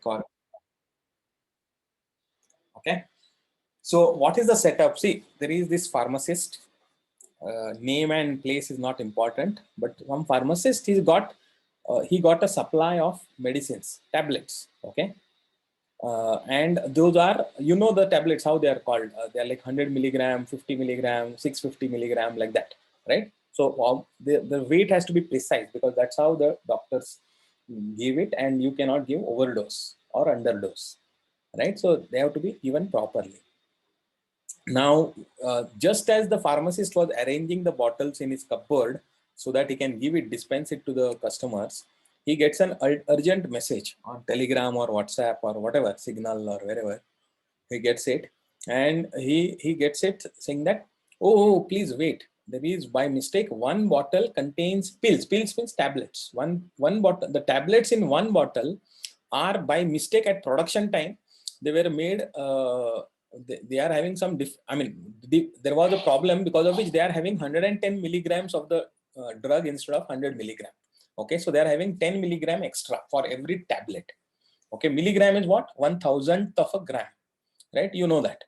Correct. Okay. So what is the setup? See, there is this pharmacist. Name and place is not important, but some pharmacist he got a supply of medicines, tablets. Okay. And those are, you know, the tablets, how they are called. They are like 100 milligram, 50 milligram, 650 milligram, like that, right? So the weight has to be precise, because that's how the doctors give it, and you cannot give overdose or underdose, right? So they have to be given properly. Now, just as the pharmacist was arranging the bottles in his cupboard so that he can give it, dispense it to the customers, he gets an urgent message on Telegram or WhatsApp or whatever, Signal or wherever he gets it. And he gets it saying that, oh, please wait. There is, by mistake, one bottle contains pills. Pills means tablets. One bottle, the tablets in one bottle are by mistake at production time. They were made, they are having some, there was a problem because of which they are having 110 milligrams of the drug instead of 100 milligram. Okay, so they are having 10 milligram extra for every tablet. Okay, milligram is what? 1,000th of a gram, right? You know that.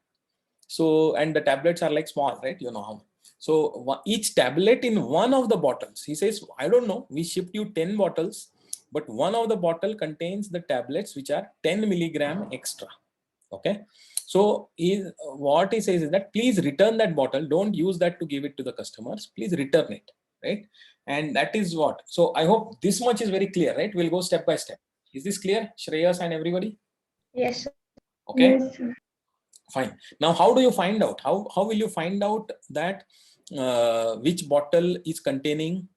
So, and the tablets are like small, right? You know how. So each tablet in one of the bottles, he says, I don't know, we shipped you 10 bottles, but one of the bottle contains the tablets which are 10 milligram extra. Okay. So what he says is that please return that bottle. Don't use that to give it to the customers. Please return it, right? And that is what. So I hope this much is very clear, right? We'll go step by step. Is this clear, Shreyas and everybody? Yes. Okay. Yes, sir. Fine. Now, how do you find out? How will you find out that which bottle is containing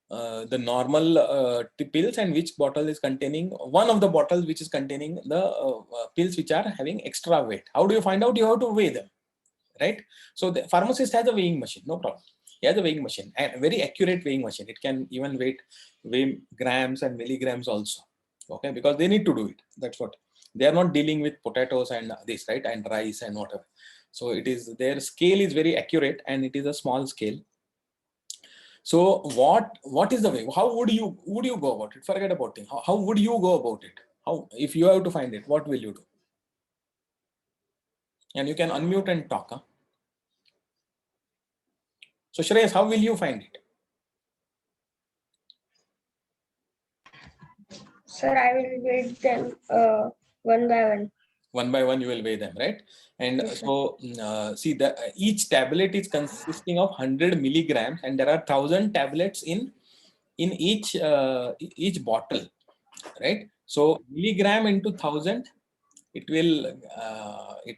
the normal pills and which bottle is containing one of the bottles which is containing the pills which are having extra weight? How do you find out? You have to weigh them, right? So the pharmacist has a weighing machine, no problem. He has a weighing machine, and a very accurate weighing machine. It can even weigh grams and milligrams also. Okay, because they need to do it. That's what. They are not dealing with potatoes and this, right, and rice and whatever. So it is, their scale is very accurate, and it is a small scale. So what is the way? How would you go about it? Forget about it. How would you go about it? How, if you have to find it, what will you do? And you can unmute and talk. Huh? So Shreyas, how will you find it? Sir, I will weight them one by one. One by one you will weigh them, right? And Yes, so see, the each tablet is consisting of 100 milligrams, and there are 1,000 tablets in each bottle, right? So milligram into 1,000, it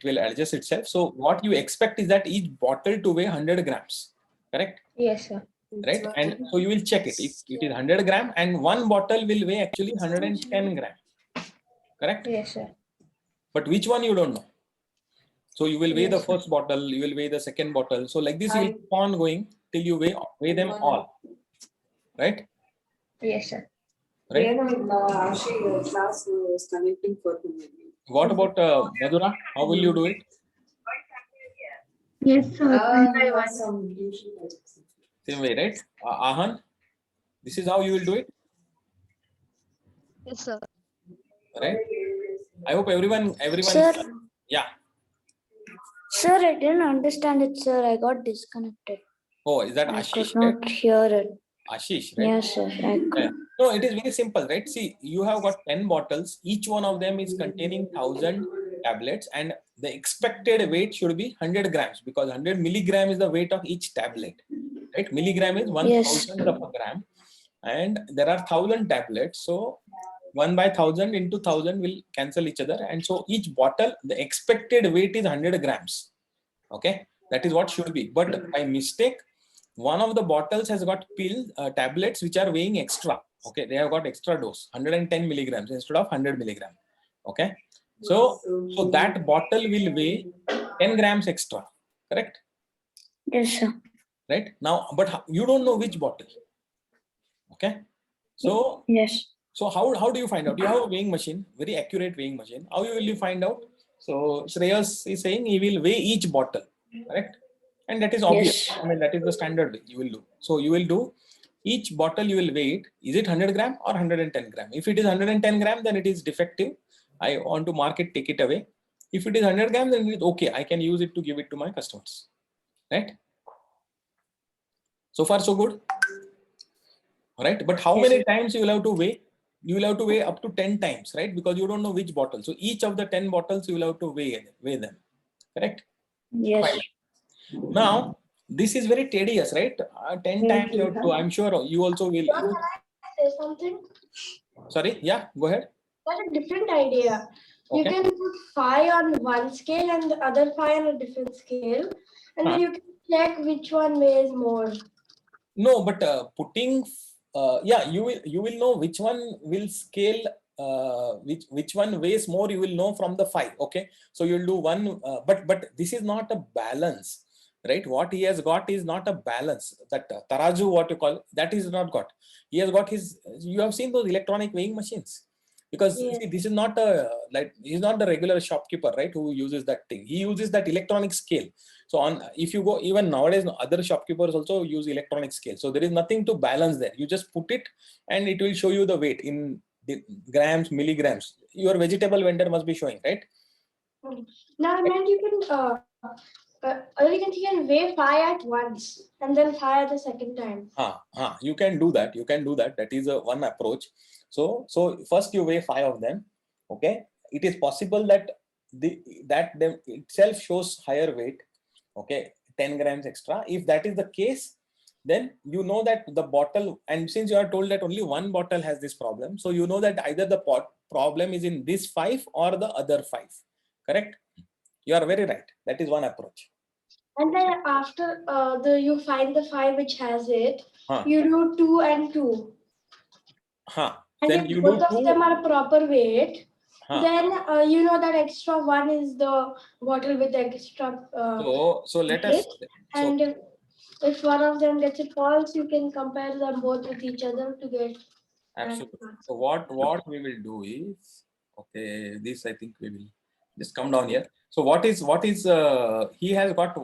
will adjust itself. So what you expect is that each bottle to weigh 100 grams, correct? Yes, sir. Right? And so you will check it. If it is 100 gram, and one bottle will weigh actually 110 gram, correct? Yes, sir. But which one you don't know. So you will weigh the Yes, sir. first bottle, you will weigh the second bottle. So like this, you will keep on going till you weigh them all, right? Yes, sir. Right. Class was connecting for him. What about Madhura? How will you do it? Yes, sir. Same way, right? Ahan, this is how you will do it, Yes, sir. right? I hope everyone. Sir. Yeah. Sir, I didn't understand it, sir. I got disconnected. Oh, is that I Ashish? could not Right? hear it. Ashish, right? Yes, sir. Yeah. No, it is very simple, right? See, you have got 10 bottles. Each one of them is containing 1,000 tablets, and the expected weight should be 100 grams, because 100 milligram is the weight of each tablet, right? Milligram is 1,000th of a gram, and there are 1,000 tablets. So 1 by 1,000 into 1,000 will cancel each other, and so each bottle, the expected weight is 100 grams. Okay, that is what should be. But by mistake, one of the bottles has got tablets which are weighing extra. Okay, they have got extra dose, 110 milligrams instead of 100 milligram. Okay, so that bottle will weigh 10 grams extra, correct? Yes, sir. Right now, but you don't know which bottle. Okay, so yes. So how do you find out? You have a weighing machine, very accurate weighing machine. How will you find out? So Shreyas is saying he will weigh each bottle, correct? And that is obvious. Yes. I mean, that is the standard way you will do. So you will do each bottle, you will weigh it. Is it 100 gram or 110 gram? If it is 110 gram, then it is defective. I want to mark it, take it away. If it is 100 grams, then it's okay. I can use it to give it to my customers, right? So far, so good, right? But how many times you will have to weigh? You will have to weigh up to 10 times, right? Because you don't know which bottle. So each of the 10 bottles, you will have to weigh them, correct? Yes. Fine. Now, this is very tedious, right? 10 times you have to, I'm sure you also will. Say something. Sorry, yeah, go ahead. That's a different idea. You Okay. can put 5 on one scale and the other 5 on a different scale, and then you can check which one weighs more. No, but putting, yeah, you will know which one will scale, which one weighs more. You will know from the 5. Okay, so you'll do one, but this is not a balance, right? What he has got is not a balance. That taraju, what you call, that is not got. He has got his. You have seen those electronic weighing machines. Because see, this is not a, like, he's not the regular shopkeeper, right, who uses that thing. He uses that electronic scale. So on, if you go, even nowadays other shopkeepers also use electronic scale. So there is nothing to balance there. You just put it and it will show you the weight in the grams, milligrams. Your vegetable vendor must be showing, right? Now I meant you can weigh 5 at once and then 5 at the second time. You can do that. You can do that. That is one approach. So first you weigh 5 of them. Okay. It is possible that them itself shows higher weight. Okay, 10 grams extra. If that is the case, then you know that the bottle, and since you are told that only one bottle has this problem, so you know that either the problem is in this 5 or the other 5. Correct? You are very right. That is one approach. And then after you find the 5 which has it, you do 2 and 2. And then if you both do of 2. them are proper weight, then you know that extra 1 is the bottle with the extra. So let us. And if one of them gets it false, you can compare them both with each other to get. Absolutely. So what we will do is, okay, this I think we will just come down here. So what is he has got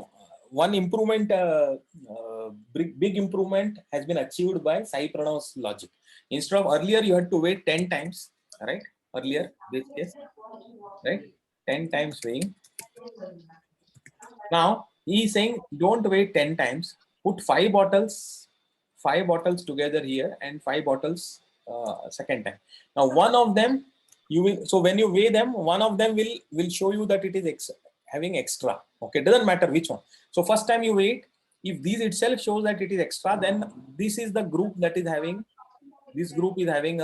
one improvement, big improvement has been achieved by Sai Pranav's logic. Instead of earlier you had to wait 10 times, right? Earlier this case, right? 10 times weighing. Now he is saying don't wait 10 times. Put 5 bottles together here and 5 bottles second time. Now one of them you will, so when you weigh them, one of them will show you that it is having extra. Okay, doesn't matter which one. So first time you weigh it, if these itself shows that it is extra, then this is the group that is having, this group is having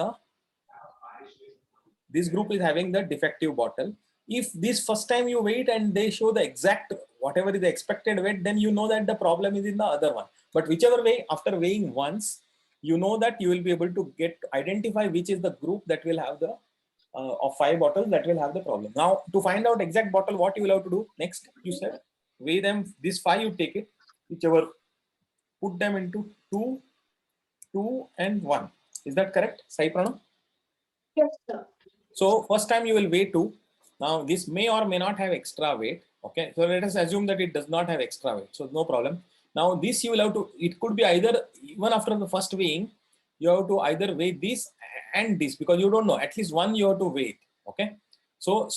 the defective bottle. If this first time you weigh it and they show the exact whatever is the expected weight, then you know that the problem is in the other one. But whichever way, after weighing once, you know that you will be able to identify which is the group that will have the of 5 bottles that will have the problem. Now to find out exact bottle, what you will have to do next, you said weigh them, this 5 you take it, whichever, put them into 2, 2 and 1. Is that correct, Sai Pranav? Yes, sir. So first time you will weigh 2. Now this may or may not have extra weight. Okay, so let us assume that it does not have extra weight, so no problem. Now this you will have to, it could be either, even after the first weighing, you have to either weigh this and this, because you don't know, at least one you have to weigh it. Okay, so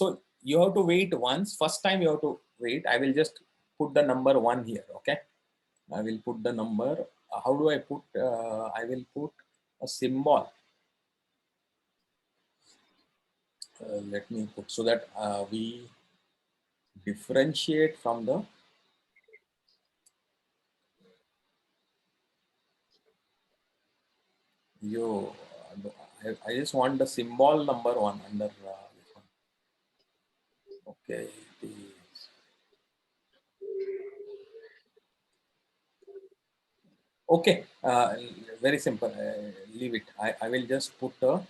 you have to weigh it once. First time you have to weigh it. I will just put the number 1 here. Okay, I will put the number. How do I put? I will put a symbol. Let me put, so that we differentiate from the I just want the symbol number 1 under this one. Okay, okay, very simple. Leave it. I will just put a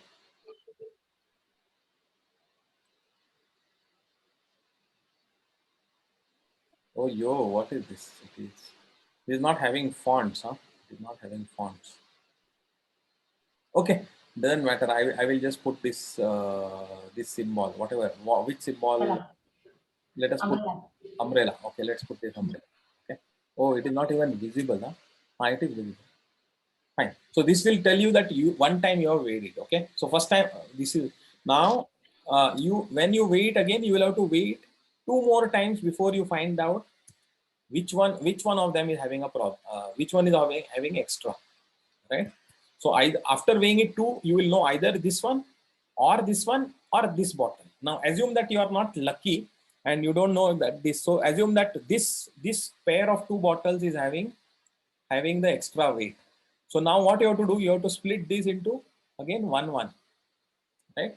what is this? It is not having fonts, huh? It is not having fonts. Okay, doesn't matter. I will just put this this symbol, whatever, which symbol. Let us put umbrella. Okay, let's put this umbrella. Okay. Oh, it is not even visible, huh? It is visible. Fine. So this will tell you that you one time you have weighed it. Okay. So first time this is now when you weigh it again, you will have to weigh it 2 more times before you find out which one of them is having a problem, which one is having extra, right? So after weighing it 2, you will know either this one or this bottle. Now assume that you are not lucky and you don't know that this, so assume that this pair of 2 bottles is having the extra weight. So now what you have to do, you have to split these into again 1, right?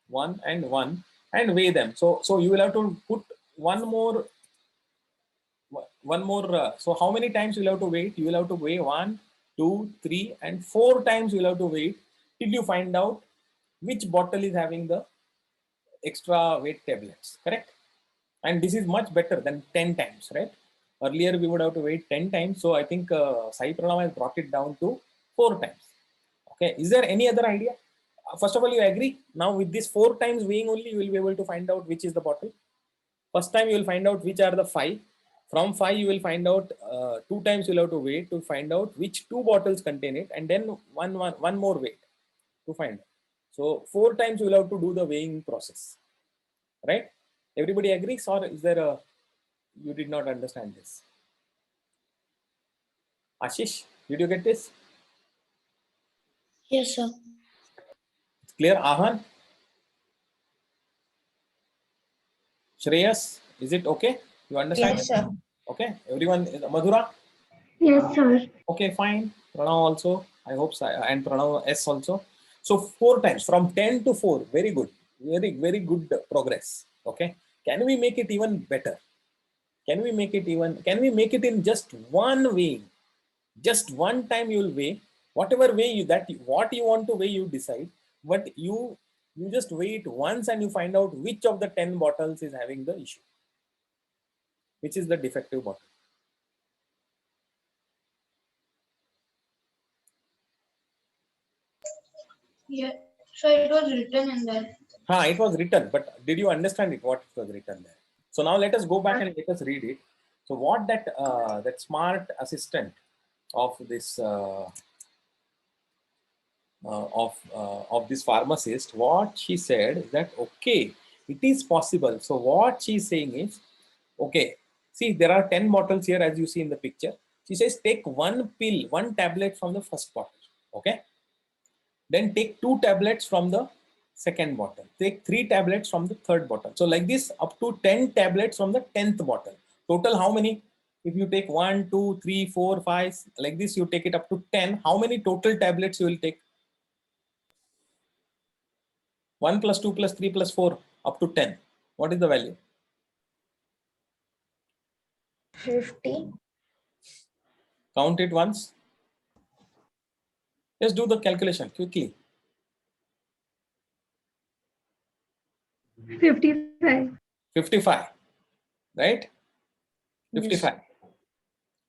1 and 1 and weigh them. So you will have to put one more. So how many times you will have to weigh? You will have to weigh 1, 2, 3, and 4 times you will have to weigh till you find out which bottle is having the extra weight tablets, correct? And this is much better than 10 times, right? Earlier we would have to wait 10 times. So I think Sai Pranav has brought it down to 4 times. Okay, is there any other idea? First of all, you agree? Now with this 4 times weighing only, you will be able to find out which is the bottle. First time you will find out which are the 5. From 5 you will find out 2 times you'll have to wait to find out which 2 bottles contain it, and then one more weight to find out. So 4 times you will have to do the weighing process, right? Everybody agrees, or is there a, you did not understand this? Ashish, did you get this? Yes, sir. It's clear? Ahan? Shreyas, is it okay? You understand? Yes, sir. Okay, everyone, Madhura? Yes, sir. Okay, fine. Pranav also, I hope so, and Pranav S also. So 4 times from 10 to 4, very good, very good progress. Okay, can we make it even better? Can we make it in just one way? Just one time you will weigh, whatever way what you want to weigh, you decide, but you just weigh it once and you find out which of the 10 bottles is having the issue, which is the defective bottle. Yeah. So it was written in there. It was written, but did you understand it? What it was written there? So now let us go back and let us read it. So what that smart assistant of this of this pharmacist, what she said is that okay, it is possible. So what she's saying is, okay, see there are 10 bottles here as you see in the picture. She says take one tablet from the first bottle, okay? Then take 2 tablets from the second bottle. Take 3 tablets from the third bottle. So like this, up to 10 tablets from the 10th bottle. Total how many? If you take 1, 2, 3, 4, 5, like this, you take it up to 10. How many total tablets you will take? 1 plus 2 plus 3 plus 4 up to 10. What is the value? 50. Count it once. Just do the calculation quickly. 55. 55, right? Yes. 55.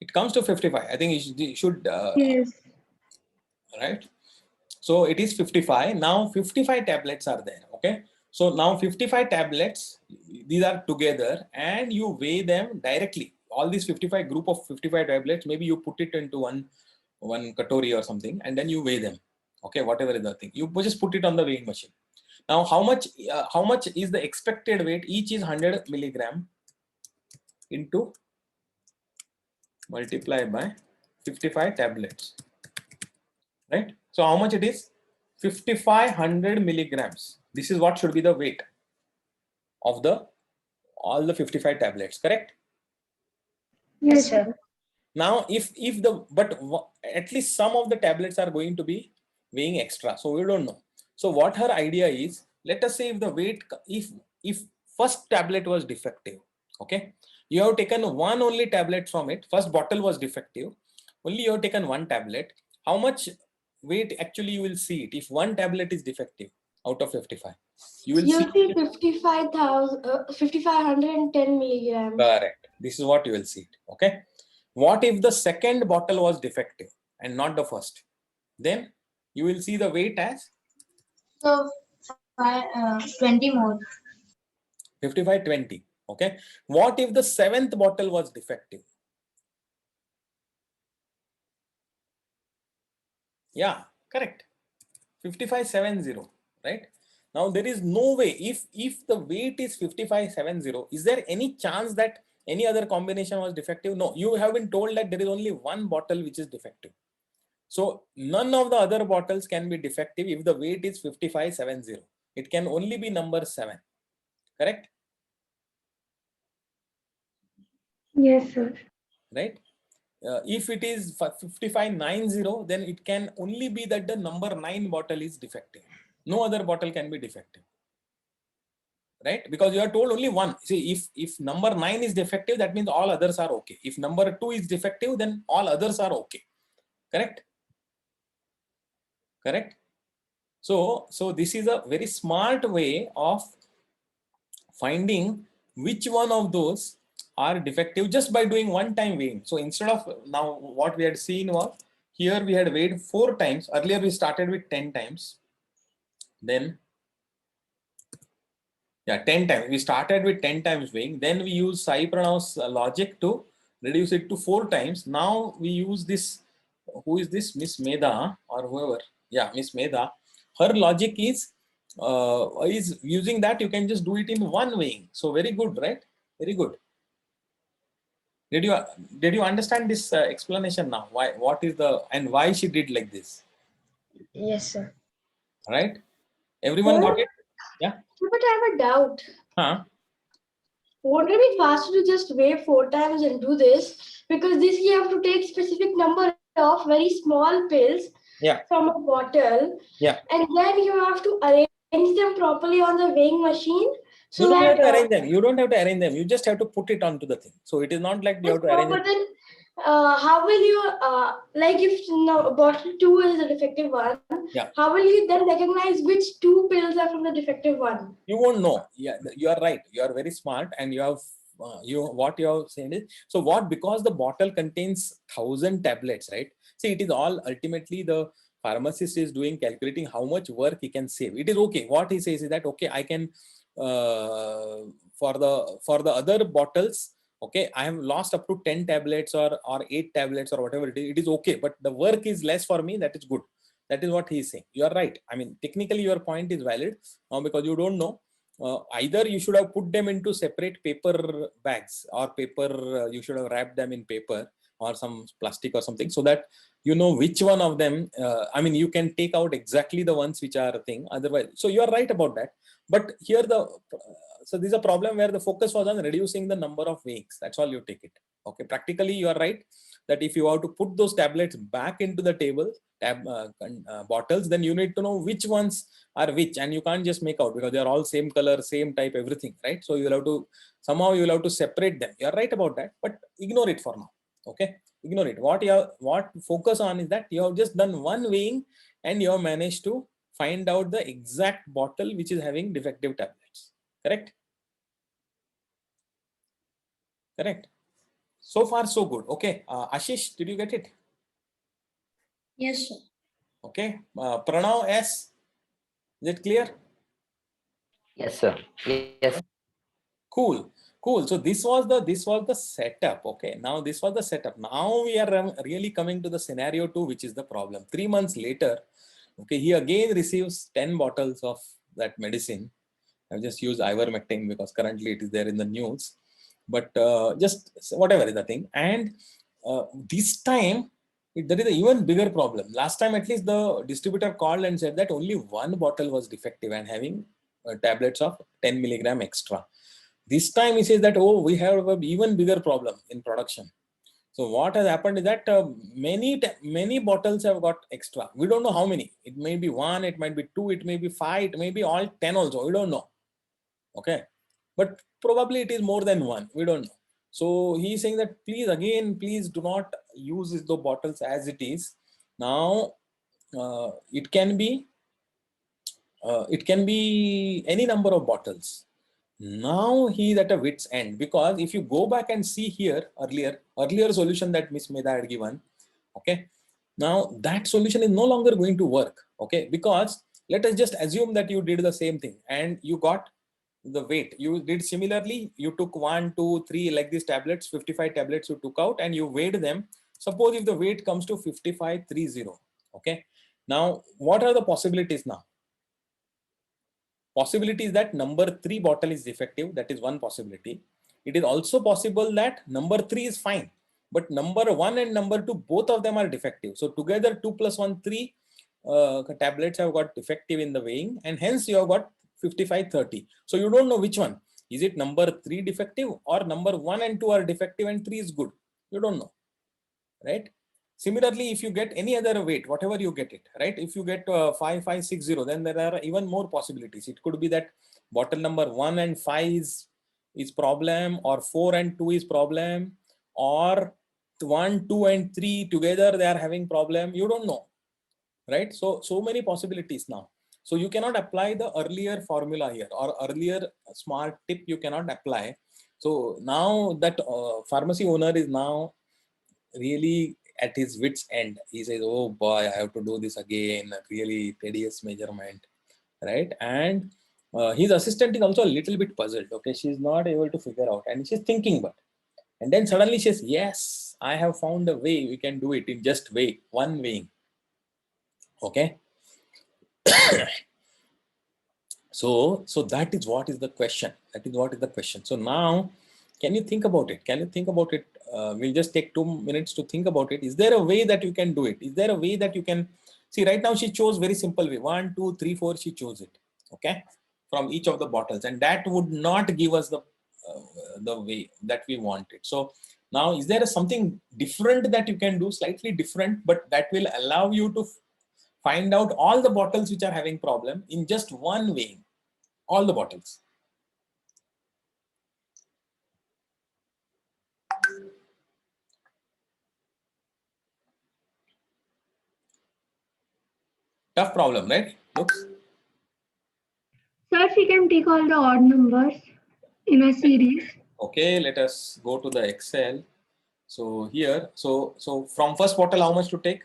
It comes to 55. I think you should Yes. right? So it is 55. Now 55 tablets are there. Okay. So now 55 tablets, these are together and you weigh them directly. All these 55 group of 55 tablets, maybe you put it into one katori or something, and then you weigh them. Okay, whatever is the thing, you just put it on the weighing machine. Now how much is the expected weight? Each is 100 milligram into multiply by 55 tablets, right? So how much it is? 5500 milligrams. This is what should be the weight of all the 55 tablets, correct? Yes, sir. Now at least some of the tablets are going to be weighing extra, so we don't know. So what her idea is, let us say if the weight, if first tablet was defective, okay, you have taken one only tablet from it, first bottle was defective, only you have taken one tablet, how much weight actually you will see it if one tablet is defective out of 55? You will see 5510 milligrams. correct. This is what you will see it. Okay. What if the second bottle was defective and not the first? Then you will see the weight as So 20 more. 5520. Okay. What if the 7th bottle was defective? Yeah, correct. 5570, right? Now there is no way, if the weight is 5570, is there any chance that any other combination was defective? No, you have been told that there is only one bottle which is defective. So none of the other bottles can be defective if the weight is 5570. It can only be number 7. Correct? Yes, sir. Right? If it is 5590, then it can only be that the number 9 bottle is defective. No other bottle can be defective. Right? Because you are told only one. See, if number 9 is defective, that means all others are okay. If number 2 is defective, then all others are okay. Correct? Correct? So this is a very smart way of finding which one of those are defective just by doing one-time weighing. So instead of, now what we had seen was, here we had weighed 4 times. Earlier we started with 10 times. Then, 10 times. We started with 10 times weighing. Then we use Sai Pranav's logic to reduce it to 4 times. Now we use this, who is this? Miss Medha or whoever. Yeah, Miss Medha. Her logic is using that you can just do it in one weighing. So very good, right? Very good. Did you understand this explanation now? Why, what is the, and why she did like this? Yes, sir. Right? Everyone got it? Yeah. But I have a doubt. Huh? Won't it be faster to just weigh 4 times and do this? Because this you have to take specific number of very small pills from a bottle. Yeah. And then you have to arrange them properly on the weighing machine. So you don't that, have to arrange them. You don't have to arrange them. You just have to put it onto the thing. So it is not like you have to arrange but it. then how will you, like if bottle 2 is a defective one, how will you then recognize which 2 pills are from the defective one? You won't know. Yeah, you are right. You are very smart, and you have what you have said is, so what, because the bottle contains 1000 tablets, right? See, it is all ultimately the pharmacist is doing, calculating how much work he can save. It is okay. What he says is that, okay, I can for the other bottles, okay, I have lost up to 10 tablets or 8 tablets or whatever it is. It is okay, but the work is less for me. That is good. That is what he is saying. You are right. I mean, technically your point is valid, because you don't know. Either you should have put them into separate paper bags, or paper, you should have wrapped them in paper or some plastic or something, so that you know which one of them, I mean, you can take out exactly the ones which are a thing. Otherwise, so you are right about that. But here so this is a problem where the focus was on reducing the number of weighings. That's all you take it. Okay, practically you are right that if you have to put those tablets back into the bottles, then you need to know which ones are which, and you can't just make out because they are all same color, same type, everything, right? So you'll have to, somehow you'll have to separate them. You are right about that, but ignore it for now. Okay, ignore it. What focus on is that you have just done one weighing and you have managed to find out the exact bottle which is having defective tablets. Correct? Correct. So far, so good. Okay. Ashish, did you get it? Yes, sir. Okay. Pranav S. Is it clear? Yes, sir. Yes. Cool. Cool. So this was the setup. Okay. Now this was the setup. Now we are really coming to the scenario 2, which is the problem. 3 months later, okay, he again receives 10 bottles of that medicine. I've just used ivermectin because currently it is there in the news. But just whatever is the thing. And this time, there is an even bigger problem. Last time, at least the distributor called and said that only one bottle was defective and having tablets of 10 milligram extra. This time he says that, oh, we have an even bigger problem in production. So what has happened is that many bottles have got extra. We don't know how many. It may be 1, it might be 2, it may be 5, it may be all 10 also. We don't know. Okay. But probably it is more than 1. We don't know. So he's saying that please do not use the bottles as it is. Now it can be any number of bottles. Now he is at a wit's end, because if you go back and see here earlier solution that Miss Medha had given, okay, now that solution is no longer going to work, okay, because let us just assume that you did the same thing and you got the weight. You did similarly, you took 1, 2, 3 like these tablets, 55 tablets you took out and you weighed them. Suppose if the weight comes to 5530, okay, now what are the possibilities now? possibility is that number 3 bottle is defective. That is one possibility. It is also possible that number 3 is fine, but number 1 and number 2, both of them are defective. So together 2 plus 1, 3 tablets have got defective in the weighing, and hence you have got 55-30. So you don't know which one. Is it number 3 defective or number 1 and 2 are defective and 3 is good? You don't know, right? Similarly, if you get any other weight, whatever you get it, right? If you get 5560, then there are even more possibilities. It could be that bottle number 1 and 5 is problem, or 4 and 2 is problem, or 1, 2 and 3 together they are having problem. You don't know, right? So many possibilities now. So you cannot apply the earlier formula here, or earlier smart tip you cannot apply. So now that pharmacy owner is now really at his wit's end. He says, oh boy, I have to do this again, a really tedious measurement, right? And his assistant is also a little bit puzzled. Okay, she's not able to figure out, and she's thinking, and then suddenly she says, yes, I have found a way we can do it in just one weighing. Okay. So that is what is the question. So now, can you think about it? We'll just take 2 minutes to think about it. Is there a way that you can do it? Is there a way that you can see? Right now she chose very simple way, 1, 2, 3, 4, she chose it, okay, from each of the bottles, and that would not give us the way that we wanted. So now, is there something different that you can do, slightly different, but that will allow you to find out all the bottles which are having problem in just one weighing, all the bottles? Tough problem, right? Looks. So if we can take all the odd numbers in a series. Okay, let us go to the Excel. So here, so from first bottle, how much to take?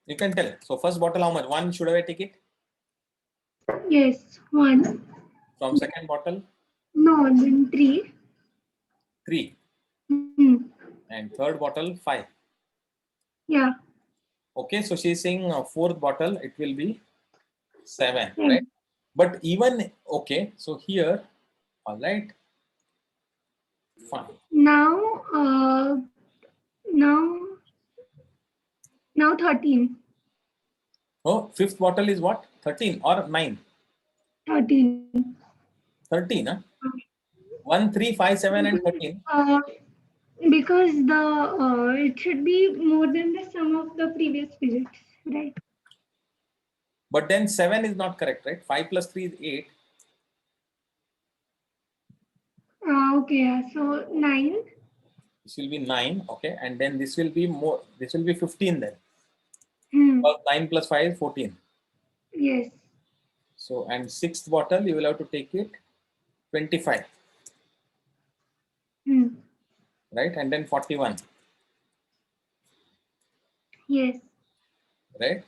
You can tell. So first bottle, how much? 1 should I take it? Yes, 1. From second bottle? No, then 3. 3. And third bottle, 5. Yeah. Okay, so she's saying fourth bottle, it will be 7, right? But even, okay, so here, all right, fine. Now 13. Oh, fifth bottle is what? 13 or 9? 13. 13, huh? 1, 3, 5, 7 and 13. Because it should be more than the sum of the previous digits, right? But then 7 is not correct, right? 5 plus 3 is 8. Okay, so 9. This will be 9, okay, and then this will be more. This will be 15 then. 9 plus 5 is 14. Yes. So, and sixth bottle, you will have to take it 25. Right, and then 41. Yes. Right.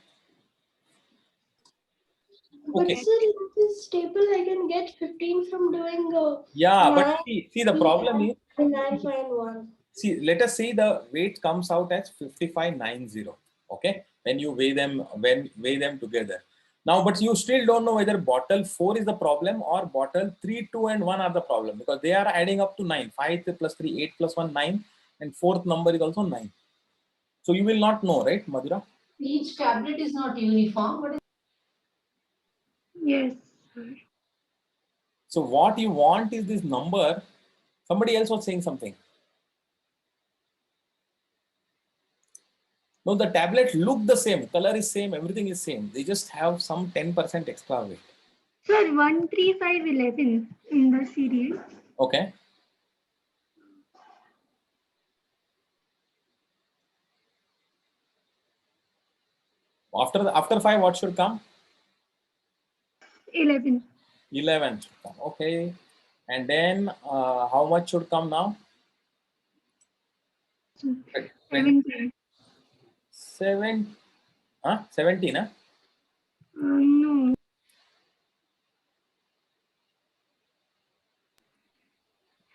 But Okay. sir, in this table, I can get 15 from doing yeah, but see the problem is. 9, 5, 1. See, let us say the weight comes out as 5590. Okay, when you weigh them, together. Now, but you still don't know whether bottle 4 is the problem or bottle 3, 2, and 1 are the problem, because they are adding up to 9. 5 plus 3, 8 plus 1, 9, and fourth number is also 9. So you will not know, right, Madhura? Each tablet is not uniform, but Yes. So what you want is this number. Somebody else was saying something. No, the tablet look the same, color is same, everything is same. They just have some 10% extra weight. Sir, 1, 3, 5, 11 in the series. Okay. After 5, what should come? 11. 11 should come. Okay. And then how much should come now? 17. 17, huh? 17, huh? No.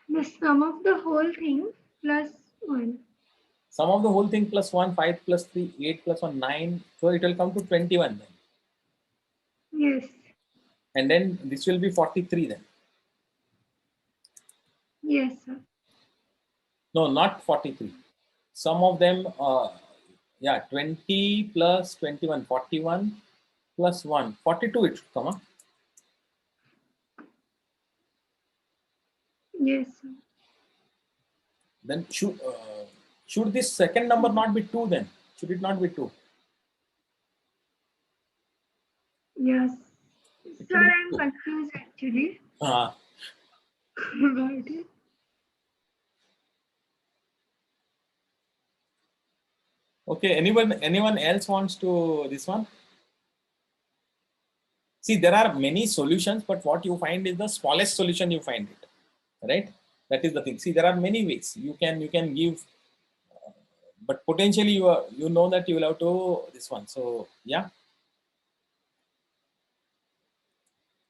The sum of the whole thing plus 1. Sum of the whole thing plus 1, 5 plus 3, 8 plus 1, 9. So it will come to 21 then. Yes. And then this will be 43 then. Yes, sir. No, not 43. Some of them, yeah, 20 plus 21, 41 plus 1, 42 it should come up. Yes, sir. Then should this second number not be 2 then? Should it not be 2? Yes. It Sir, should be I'm 2. confused actually Uh, about it. okay, anyone else wants to this one? See, there are many solutions, but what you find is the smallest solution you find it, right? That is the thing. See, there are many ways you can give, but potentially you know that you will have to this one. So yeah.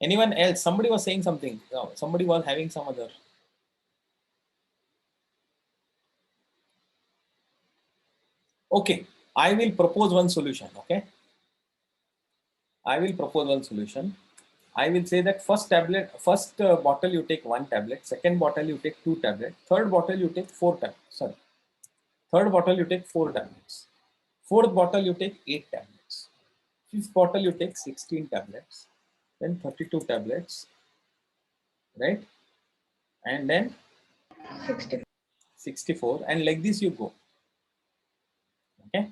Anyone else? Somebody was saying something. No, somebody was having some other. Okay, I will propose one solution. Okay, I will propose one solution. I will say that first bottle you take 1 tablet, second bottle you take 2 tablets, third bottle you take 4 tablets. Sorry, third bottle you take 4 tablets, fourth bottle you take 8 tablets, fifth bottle you take 16 tablets, then 32 tablets, right? And then 64, and like this you go. Okay.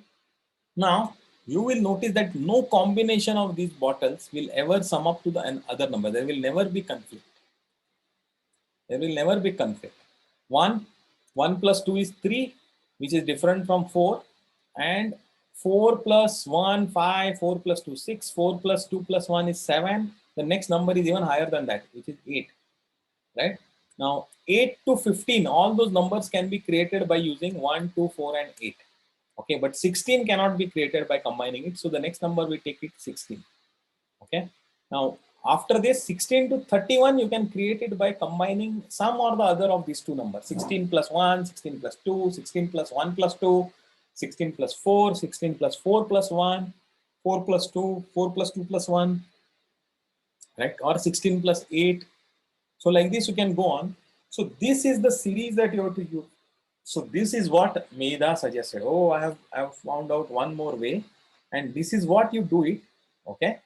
Now you will notice that no combination of these bottles will ever sum up to the other number. There will never be conflict. There will never be conflict. 1 plus 2 is 3, which is different from 4, and 4 plus 1 5, 4 plus 2 6, 4 plus 2 plus 1 is 7. The next number is even higher than that, which is 8, right? Now 8 to 15, all those numbers can be created by using 1 2 4 and 8. Okay, but 16 cannot be created by combining it, so the next number we take it 16. Okay, now after this 16 to 31 you can create it by combining some or the other of these two numbers, 16 plus 1, 16 plus 2, 16 plus 1 plus 2, 16 plus 4, 16 plus 4 plus 1, 4 plus 2, 4 plus 2 plus 1, right? Or 16 plus 8. So like this you can go on. So this is the series that you have to use. So this is what Medha suggested. Oh, I have found out one more way, and this is what you do it, okay,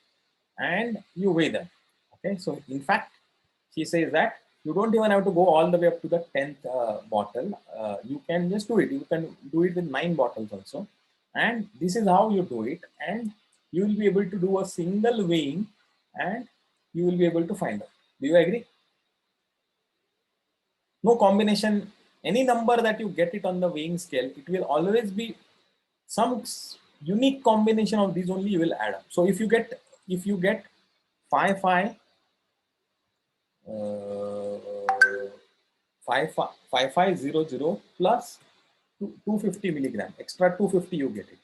and you weigh them. Okay, so in fact, she says that you don't even have to go all the way up to the 10th bottle. You can just do it. You can do it with 9 bottles also, and this is how you do it, and you will be able to do a single weighing, and you will be able to find out. Do you agree? No combination, any number that you get it on the weighing scale, it will always be some unique combination of these only you will add up. So if you get 5500 plus 250 milligram, extra 250 you get it.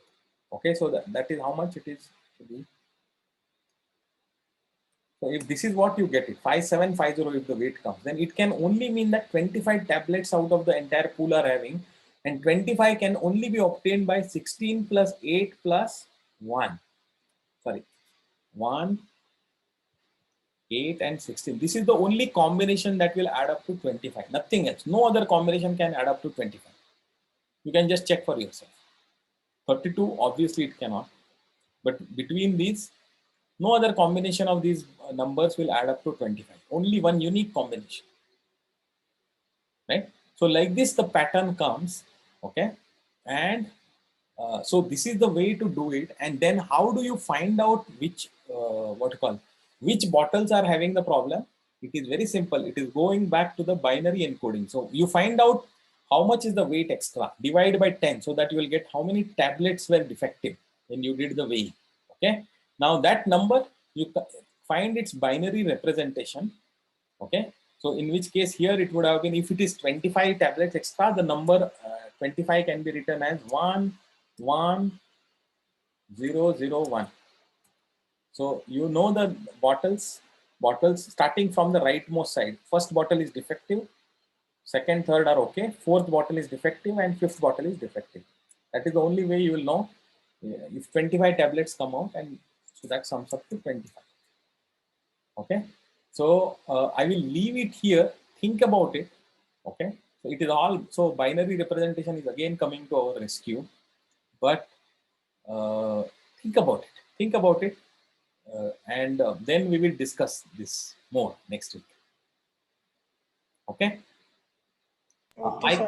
Okay, so that is how much it is to be. So if this is what you get it, 5750 if the weight comes, then it can only mean that 25 tablets out of the entire pool are having, and 25 can only be obtained by 16 plus 8 plus 1. Sorry, 1, 8 and 16. This is the only combination that will add up to 25. Nothing else. No other combination can add up to 25. You can just check for yourself. 32, obviously it cannot. But between these, no other combination of these numbers will add up to 25. Only one unique combination, right? So like this, the pattern comes, okay? And so this is the way to do it. And then how do you find out which, which bottles are having the problem? It is very simple. It is going back to the binary encoding. So you find out how much is the weight extra, divide by 10, so that you will get how many tablets were defective when you did the weighing, okay? Now that number, you find its binary representation, okay? So in which case here it would have been, if it is 25 tablets extra, the number 25 can be written as 11001. So you know the bottles starting from the rightmost side. First bottle is defective, second, third are okay, fourth bottle is defective, and fifth bottle is defective. That is the only way you will know if 25 tablets come out, and so that sums up to 25. Okay, so I will leave it here. Think about it. Okay, so it is all, so binary representation is again coming to our rescue, but think about it, and then we will discuss this more next week. Okay. Okay, I sir.